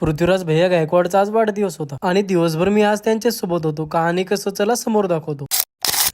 पृथ्वीराज भैया गायकवाडचा आज वाढदिवस होता आणि दिवसभर मी आज त्यांच्याच सोबत होतो. कहाणी कसं चला समोर दाखवतो.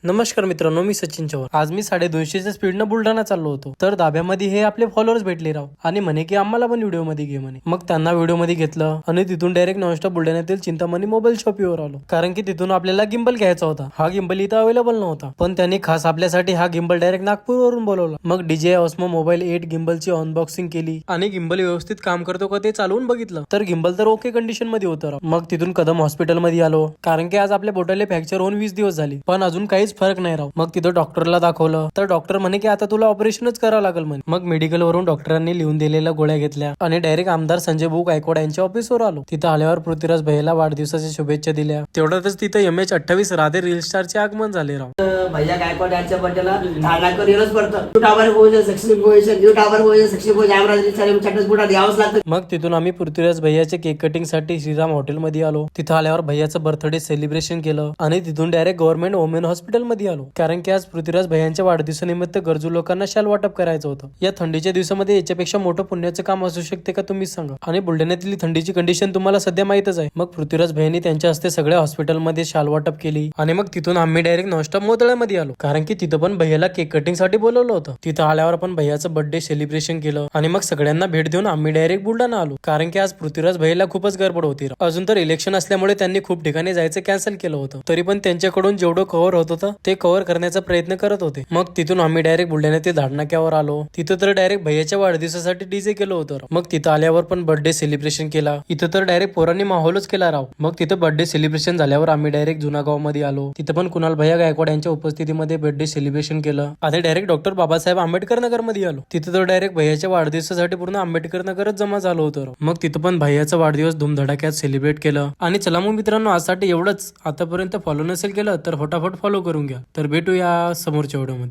नमस्कार मित्रांनो, मी सचिन चव्हाण. आज मी 250च्या स्पीडनं बुलढाणा चाललो होतो. तर दाब्यामध्ये हे आपले फॉलोअर्स भेटले राव आणि म्हणे की आम्हाला पण व्हिडिओ मध्ये घे म्हणे. मग त्यांना व्हिडिओ मध्ये घेतलं आणि तिथून डायरेक्ट नॉनस्टॉप बुलढाण्यातील चिंतामणी मोबाईल शॉपीवर आलो. कारण की तिथून आपल्याला गिंबल घ्यायचा होता. हा गिंबल इथं अवेलेबल नव्हता, पण त्यांनी खास आपल्यासाठी हा गिंबल डायरेक्ट नागपूरवरून बोलवला. मग DJI Osmo मोबाईल 8 गिंबलची अनबॉक्सिंग केली आणि गिंबल व्यवस्थित काम करतो का ते चालवून बघितलं. तर गिंबल तर ओके कंडिशन मध्ये होतं राव. मग तिथून कदम हॉस्पिटल मध्ये आलो, कारण की आज आपल्या बोटाले फ्रॅक्चर होऊन 20 दिवस झाले, पण अजून काहीच फरक नाही राव. मग तिथं डॉक्टरला दाखवलं तर डॉक्टर म्हणे की आता तुला ऑपरेशनच करावं लागेल म्हणे. मग मेडिकल वरून डॉक्टरांनी लिहून दिलेल्या गोळ्या घेतल्या आणि डायरेक्ट आमदार संजय भाऊ गायकवाड यांच्या ऑफिसवर आलो. तिथं आल्यावर पृथ्वीराज भैयाला वाढदिवसाच्या शुभेच्छा दिल्या. तेवढ्यातच तिथं MH28 राधे रील स्टारचे आगमन झाले राव. भैया गायकवाड यांच्या बर्थडेला ठाण्याकर येणंच पडतं. युटावर पोहोचेल सक्सेसफुल पोहोचेल, युटावर पोहोचेल सक्सेसफुल आमराज सारे चटच बुटात यावंच लागतं. मग तिथून आम्ही पृथ्वीराज भैयाचे केक कटिंग साठी श्रीराम हॉटेल मध्ये आलो. तिथं आल्यावर भैयाचं बर्थडे सेलिब्रेशन केलं आणि तिथून डायरेक्ट गव्हर्नमेंट वुमेन हॉस्पिटल मध्ये आलो. कारण की आज पृथ्वीराज भैयांच्या वाढदिवसानिमित्त गरजू लोकांना शाल वाटप करायचं होतं. या थंडीच्या दिवसामध्ये याच्यापेक्षा मोठं पुण्याचं काम असू शकते का, तुम्हीच सांगा. आणि बुलढाण्यातली थंडीची कंडिशन तुम्हाला सध्या माहितच आहे. मग पृथ्वीराज भैयांनी त्यांच्या हस्ते सगळ्या हॉस्पिटलमध्ये शाल वाटप केली आणि मग तिथून आम्ही डायरेक्ट नॉनस्टॉप मोदळ्यामध्ये आलो. कारण की तिथं पण भैयाला केक कटिंग साठी बोलवलं होतं. तिथं आल्यावर आपण भैयाचं बर्थडे सेलिब्रेशन केलं आणि मग सगळ्यांना भेट देऊन आम्ही डायरेक्ट बुलढाणा आलो. कारण की आज पृथ्वीराज भैयाला खूपच गडबड होती. अजून तर इलेक्शन असल्यामुळे त्यांनी खूप ठिकाणी जायचं कॅन्सल केलं होतं. तरी पण त्यांच्याकडून जेवढं कव्हर होत होतं ते कव्हर करण्याचा प्रयत्न करत होते. मग तिथून आम्ही डायरेक्ट बुलढाण्यातील धाडनाक्यावर आलो. तिथं तर डायरेक्ट भैयाच्या वाढदिवसासाठी डीजे केलं होतं. मग तिथं आल्यावर पण बर्थडे सेलिब्रेशन केला. इथं तर डायरेक्ट पोरांनी माहोलच केला राव. मग तिथं बर्थडे सेलिब्रेशन झाल्यावर आम्ही डायरेक्ट जुना गाव मध्ये आलो. तिथं पण कुणाल भैया गायकवाड यांच्या उपस्थितीमध्ये बर्थडे सेलिब्रेशन केलं आणि डायरेक्ट डॉक्टर बाबासाहेब आंबेडकर नगर मध्ये आलो. तिथं तर डायरेक्ट भैयाच्या वाढदिवसासाठी पूर्ण आंबेडकर नगरच जमा झालो होतं. मग तिथं पण भैयाचा वाढदिवस धूमधडाक्यात सेलिब्रेट केलं. आणि चला मग मित्रांनो, आजसाठी एवढंच. आतापर्यंत फॉलो नसेल केलं तर फटाफट फॉलो करून घ्या. तर भेटूया समोरच्या व्हिडिओमध्ये.